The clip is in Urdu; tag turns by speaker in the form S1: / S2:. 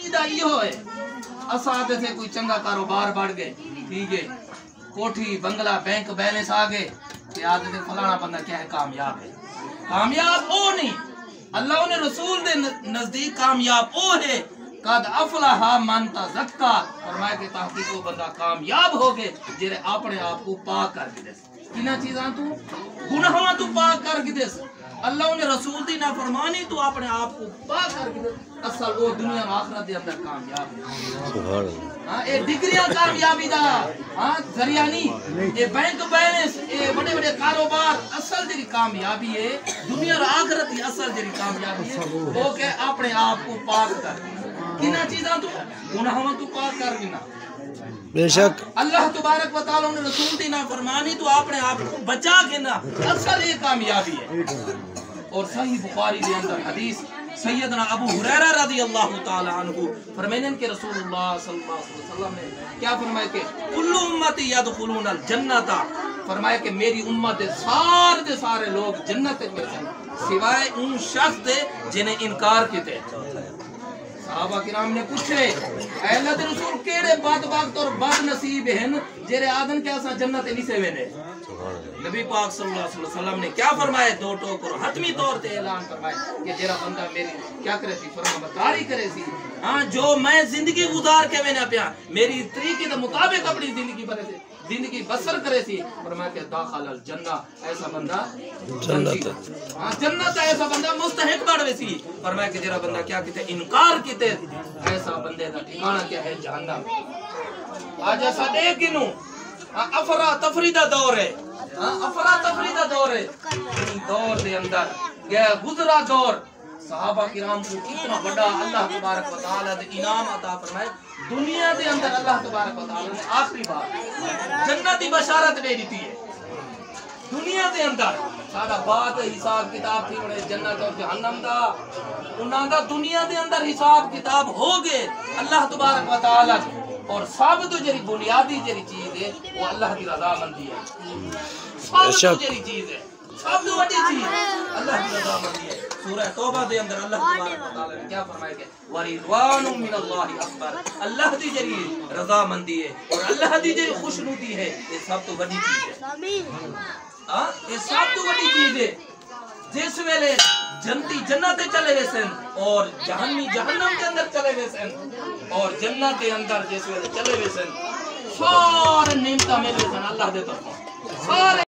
S1: عقیدہ یہ ہوئے اساتے سے کوئی چنگا کاروبار بڑھ گئے ٹھیک ہے کوٹھی بنگلہ بینک بیلنس آگئے کہ آدھے سے فلانا بندہ کیا ہے کامیاب ہے کامیاب او نہیں اللہ نے رسول دے نزدیک کامیاب او ہے قد افلح من تزکا فرمایا کہ تحقیق وہ بندہ کامیاب ہو گئے جرے اپنے آپ کو پاک کر کے دے کنا چیزاں تو گناہاں تو پاک کر کے دے اللہ نے رسول دی نافرمانی تو اپنے آپ کو پاک کر کے دے اصل وہ دنیا و آخرت دے اندر کامیاب ہے سبحان اللہ ہاں اے ڈگریاں کامیابی دا ہاں ذریعہ نہیں اے بینک بیلنس اے بڑے بڑے کاروبار اصل جڑی کامیابی ہے دنیا و آخرت دی اصل جڑی کامیابی ہے وہ کہ اپنے آپ کو پاک کر کنا چیزاں تو گناہاں تو پاک کر دینا
S2: بے شک
S1: اللہ تبارک و تعالی نے رسول دی نافرمانی تو اپنے آپ کو بچا کے نا اصل یہ کامیابی ہے اور صحیح بخاری کے اندر حدیث سیدنا ابو ہریرہ رضی اللہ تعالی عنہ فرماتے ہیں کہ رسول اللہ صلی اللہ علیہ وسلم نے کیا فرمایا کہ کل امتی یدخلون الجنت فرمایا کہ میری امت دے سارے لوگ جنت میں جائیں سوائے ان شخص دے جنہیں انکار کیتے صحابہ کرام نے پوچھے اے اللہ دے رسول کیڑے بدبخت اور بد نصیب ہیں جڑے آدن کے اساں جنت نہیں سے وینے نبی پاک صلی اللہ علیہ وسلم نے کیا فرمایا دو ٹوکر حتمی طور تے اعلان فرمایا کہ جڑا بندہ میری کیا کرے سی فرما برداری کرے سی ہاں جو میں زندگی گزار کے وینا پیا میری طریقے دے مطابق اپنی زندگی بسر سی زندگی بسر کرے سی فرمایا کہ داخل الجنہ ایسا بندہ جنت ہاں جنت ایسا بندہ مستحق بڑھوے سی فرمایا کہ جڑا بندہ کیا کیتے انکار کیتے ایسا بندے دا ٹھکانہ کیا ہے جہنم آج ایسا دیکھ گنوں افرا تفریدہ دور ہے افرا تفریدہ دور ہے دور دے اندر گیا گزرا دور صحابہ کرام کو کتنا بڑا اللہ تبارک و تعالی دے انعام عطا فرمائے دنیا دے اندر اللہ تبارک و تعالی نے آخری بار جنتی بشارت دے دیتی ہے دنیا دے اندر سارا بات حساب کتاب تھی بڑے جنت اور جہنم دا انہاں دا دنیا دے اندر حساب کتاب ہو گئے اللہ تبارک و تعالی اور ثابت جری بنیادی جری چیز ہے وہ اللہ کی رضا مندی ہے ثابت جری چیز ہے سب تو بڑی چیز اللہ کی رضا مندی ہے سورہ توبہ دے اندر اللہ تبارک و تعالی نے کیا فرمایا کہ ورضوان من اللہ اکبر اللہ دی جری رضا مندی ہے اور اللہ دی جری خوشنودی ہے یہ سب تو بڑی چیز ہے ہاں یہ سب تو بڑی چیز ہے جس ویلے جنتی جنت چلے گئے سن اور جہنمی جہنم کے اندر چلے گئے سن اور جنت کے اندر جس ویلے چلے گئے سن سارے نعمتاں ملے سن اللہ دے طرفوں سارے